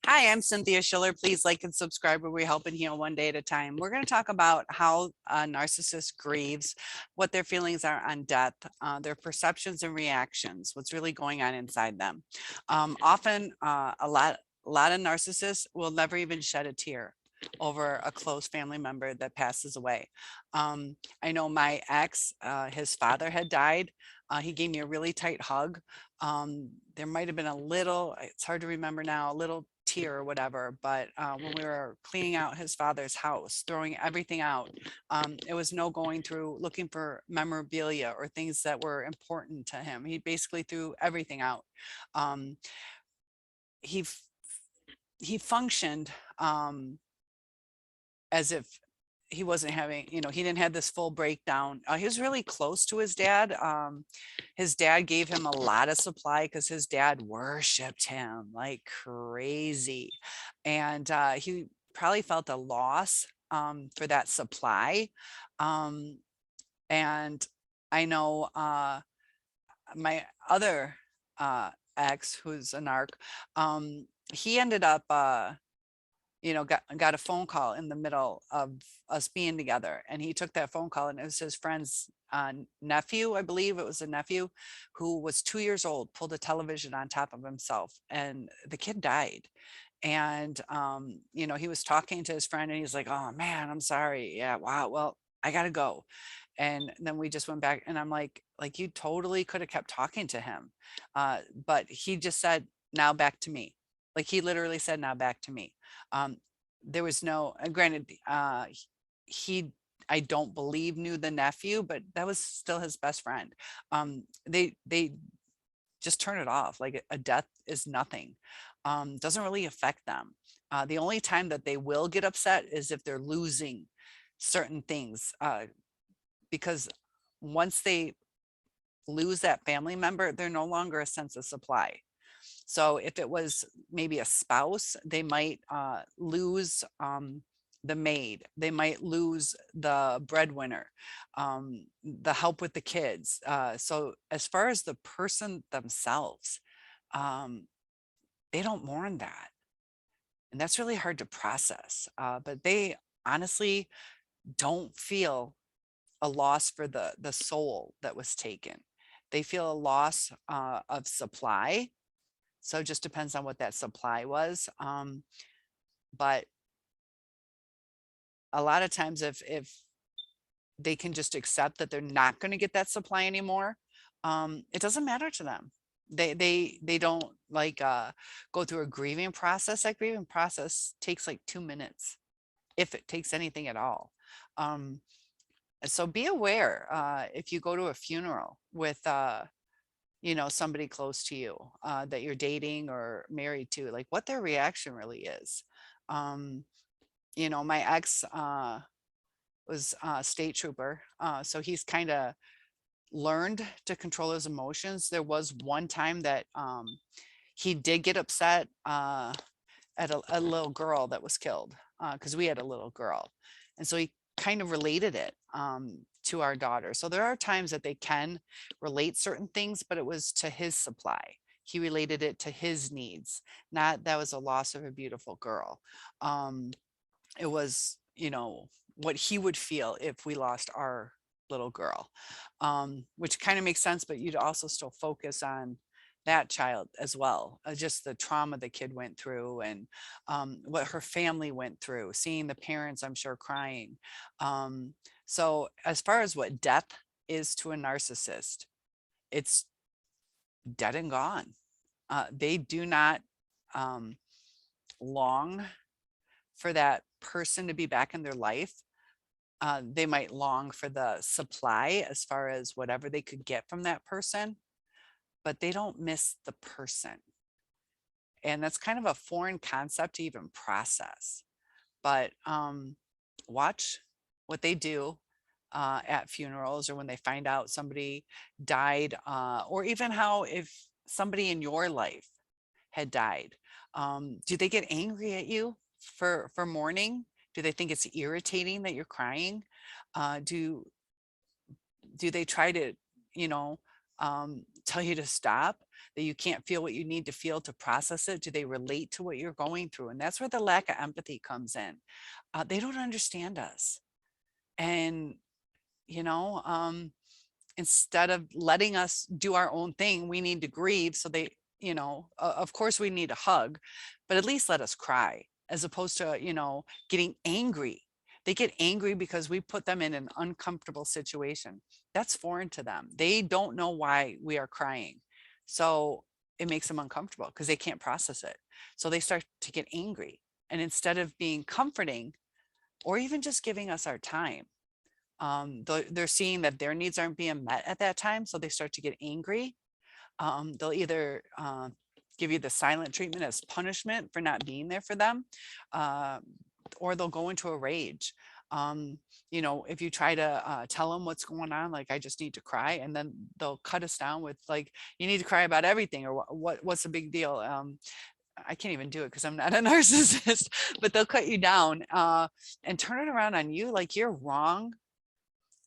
Hi, I'm Cynthia Schiller. Please like and subscribe where we help and heal one day at a time. We're going to talk about how a narcissist grieves, what their feelings are on death, their perceptions and reactions, what's really going on inside them. Often, a lot of narcissists will never even shed a tear over a close family member that passes away. I know my ex, his father had died. He gave me a really tight hug. There might have been a little, it's hard to remember now, a little tear or whatever, but when we were cleaning out his father's house, throwing everything out, it was no going through looking for memorabilia or things that were important to him. He basically threw everything out. Um, he he functioned as if he wasn't having, he didn't have this full breakdown. He was really close to his dad. His dad gave him a lot of supply because his dad worshiped him like crazy. And he probably felt a loss for that supply. Um, and I know my other ex, who's a narc, he ended up got a phone call in the middle of us being together, and he took that phone call, and it was his friend's nephew. I believe it was a nephew who was 2 years old, pulled a television on top of himself, and the kid died. And he was talking to his friend, and he's like, "Oh man, I'm sorry. Yeah, wow, well, I gotta go." And then we just went back, and I'm like, you totally could have kept talking to him, but he just said, "Now back to me." Like, he literally said, "Now back to me." um, there was no, granted, he, I don't believe, knew the nephew, but that was still his best friend. They just turn it off. Like, a death is nothing. Doesn't really affect them. The only time that they will get upset is if they're losing certain things, because once they lose that family member, they're no longer a sense of supply. So if it was maybe a spouse, they might lose the maid, they might lose the breadwinner, the help with the kids. So as far as the person themselves, um, they don't mourn that. And that's really hard to process. But they honestly don't feel a loss for the soul that was taken. They feel a loss of supply. So it just depends on what that supply was. But a lot of times, if they can just accept that they're not going to get that supply anymore, it doesn't matter to them. They don't like go through a grieving process. That grieving process takes like 2 minutes, if it takes anything at all. Um, so be aware if you go to a funeral with somebody close to you that you're dating or married to, like, what their reaction really is. Um, my ex was a state trooper, so he's kind of learned to control his emotions. There was one time that he did get upset at a little girl that was killed, because we had a little girl, and so he kind of related it to our daughter. So there are times that they can relate certain things, but it was to his supply. He related it to his needs, not that was a loss of a beautiful girl. It was, what he would feel if we lost our little girl, which kind of makes sense, but you'd also still focus on that child as well, just the trauma the kid went through, and what her family went through, seeing the parents, I'm sure, crying. So as far as what death is to a narcissist, it's dead and gone. They do not um, long for that person to be back in their life. They might long for the supply as far as whatever they could get from that person, but they don't miss the person. And that's kind of a foreign concept to even process. But watch what they do at funerals, or when they find out somebody died, or even how if somebody in your life had died, do they get angry at you for mourning? Do they think it's irritating that you're crying? Do they try to, tell you to stop? that you can't feel what you need to feel to process it? Do they relate to what you're going through? And that's where the lack of empathy comes in. They don't understand us. And, you know, instead of letting us do our own thing, we need to grieve. So they, of course we need a hug, but at least let us cry, as opposed to, getting angry. They get angry because we put them in an uncomfortable situation. That's foreign to them. They don't know why we are crying. So it makes them uncomfortable because they can't process it. So they start to get angry. And instead of being comforting or even just giving us our time, they're seeing that their needs aren't being met at that time. So they start to get angry. They'll either give you the silent treatment as punishment for not being there for them, or they'll go into a rage. If you try to tell them what's going on, like, I just need to cry, and then they'll cut us down with, like, you need to cry about everything, or what's the big deal? I can't even do it because I'm not a narcissist, but they'll cut you down and turn it around on you, like you're wrong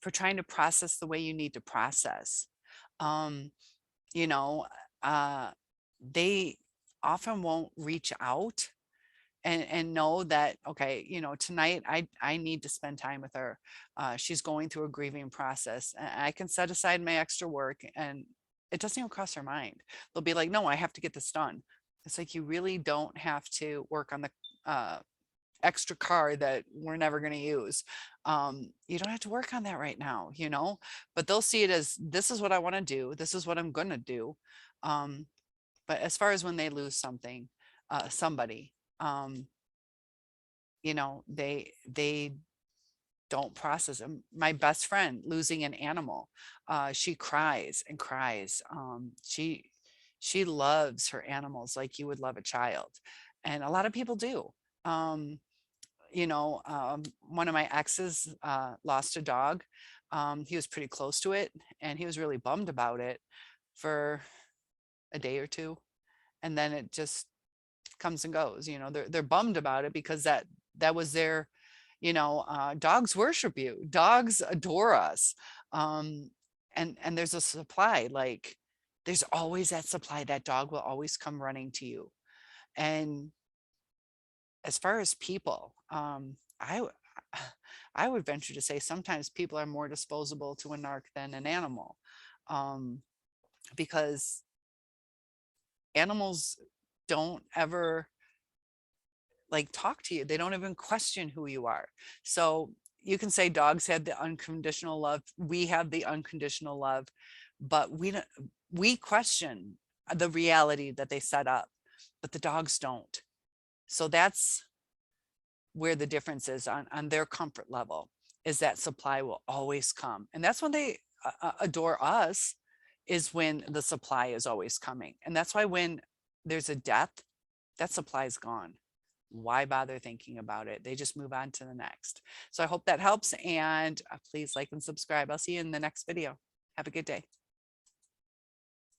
for trying to process the way you need to process. Um, you know, they often won't reach out and know that, okay, tonight I need to spend time with her. She's going through a grieving process. And I can set aside my extra work, and it doesn't even cross her mind. They'll be like, no, I have to get this done. It's like, you really don't have to work on the extra car that we're never going to use. You don't have to work on that right now, but they'll see it as, this is what I want to do. This is what I'm going to do. But as far as when they lose something, somebody, they don't process them. My best friend losing an animal, she cries and cries. She loves her animals like you would love a child, and a lot of people do. Um, One of my exes lost a dog. He was pretty close to it, and he was really bummed about it for a day or two, and then it just comes and goes. They're bummed about it because that was their, dogs worship you, dogs adore us. And there's a supply, like, there's always that supply. That dog will always come running to you. And as far as people, I would venture to say sometimes people are more disposable to a narc than an animal, because animals don't ever, like, talk to you. They don't even question who you are. So you can say dogs have the unconditional love. We have the unconditional love, but we question the reality that they set up, but the dogs don't. So that's where the difference is on their comfort level, is that supply will always come. And that's when they adore us, is when the supply is always coming. And that's why when there's a death, that supply is gone. Why bother thinking about it? They just move on to the next. So I hope that helps. And please like and subscribe. I'll see you in the next video. Have a good day.